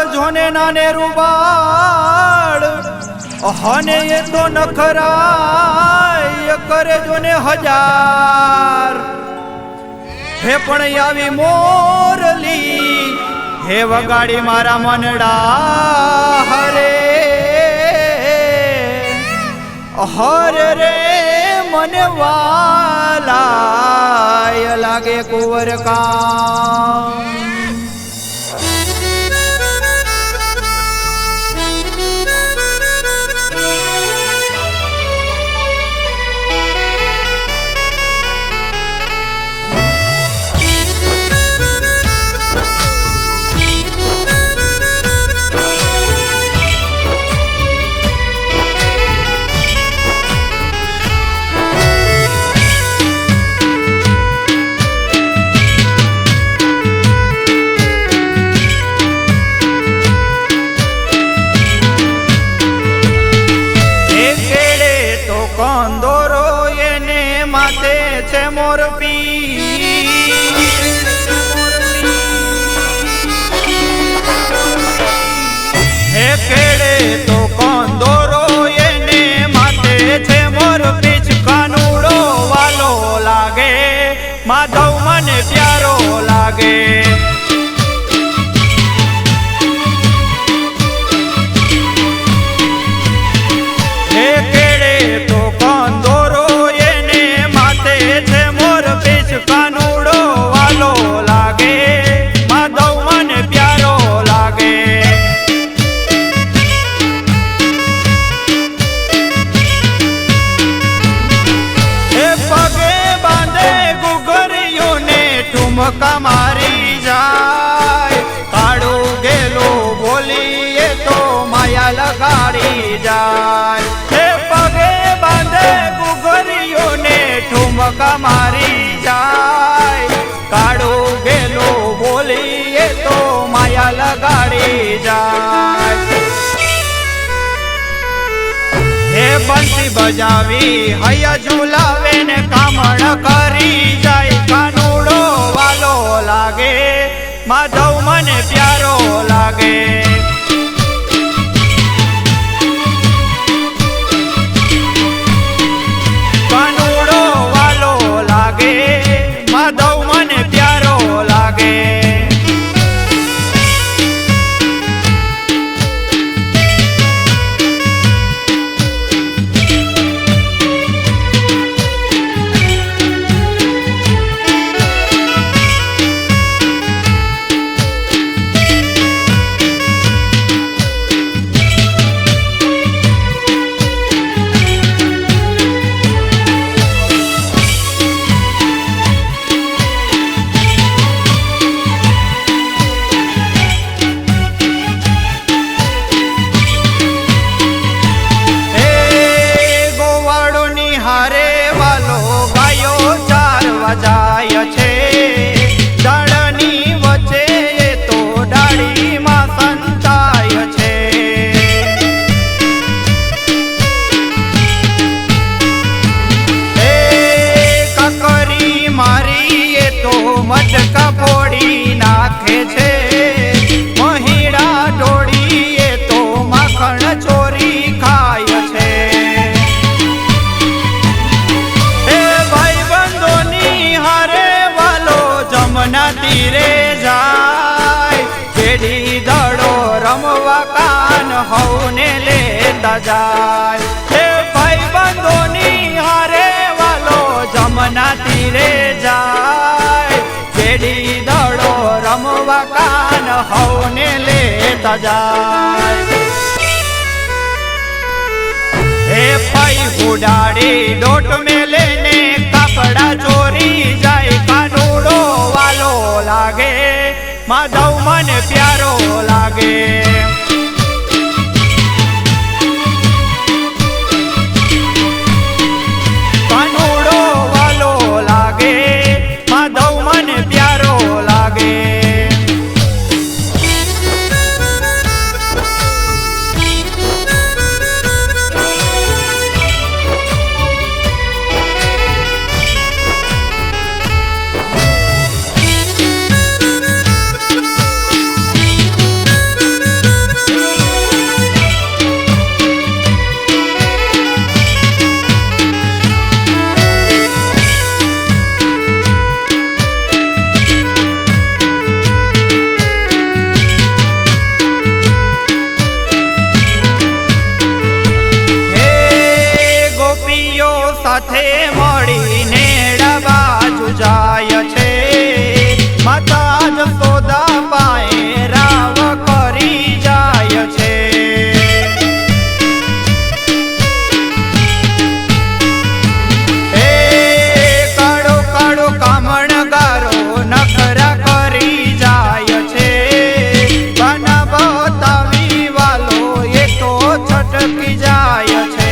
જોને નાને રૂબાળ હને એ તો નખરાય કરે જોને હજાર હે પણ આવી મોરલી હે વગાડી મારા મનડા હરે હરે રે મને વાલાય લાગે કુંવર કામ મોર હે કેડે તો કોંદોરો એને માથે છે મોર પીછ કાનુડો વાલો લાગે માધવ મને પ્યારો લાગે હે કેડે તો કોંદોરો એને માથે છે કાનુડો વાલો લાગે માધવ મને પ્યારો લાગે એ પગે બાંધે ગુગરીઓને ઠુમકા મારી જાય કાળું ગેલો બોલીએ તો માયા લગાડી જાય એ પગે બાંધે ગુગરીઓને ઠુમકા મારી કાળો ગેલો બોલીએ તો માયા લગાડી જાય હે બંસી બજાવી હૈયા ઝુલાવે ને કામણ કરી જાય કાનુડો વાલો લાગે માધવ મને પ્યારો લાગે કાનુડો વાલો લાગે માધવ મને પ્યારો લાગે જાય છે ડાળની વચ્ચે તો ડાળીમાં સંતાય છે એ કકરી મારી તો મટકા ફોડી નાખે છે મહીડા ઢોળી તો માખણ ચોરી ખાય છે જમના તીરે જાય કેડી દડો રમવા કાન હવને લેતા જાય હે ભાઈ બંધોની હારે વાલો જમના તીરે જાય કેડી દડો રમવા કાન હવને લેતા જાય હે ભાઈ ઉડાડી ડોટ મેલે ને કાપડા ચોરી જાય કાનુડો વાલો લાગે માધવ મને પ્યારો લાગે કાનુડો વાલો લાગે માધવ મને પ્યારો લાગે સાથે મળીને બાજુ જાય છે માતા જશોદા પાએ રાવ કરી જાય છે એ કાળો કાળો કામણગારો નખરા કરી જાય છે બના બતાવી વાલો એ તો છટકી જાય છે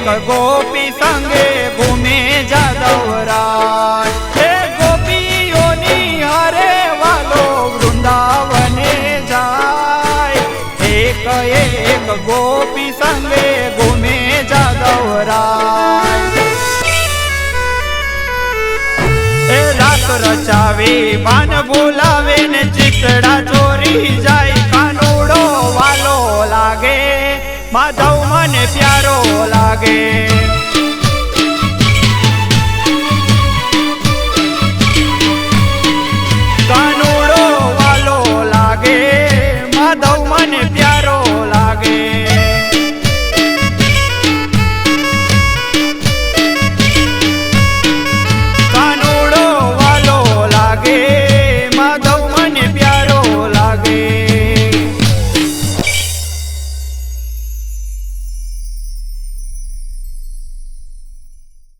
એક ગોપી સંગે ઘૂમે જાદવરાય હે ગોપીઓની હારે વાલો વૃંદાવને જાય એક એક ગોપી સંગે ઘૂમે જાદવરાય એ રાત રચાવી ભાન બોલાવે ને ચીકડા ચોરી જાય કાનુડો વાલો લાગે માધવ મને પ્યારો લાગે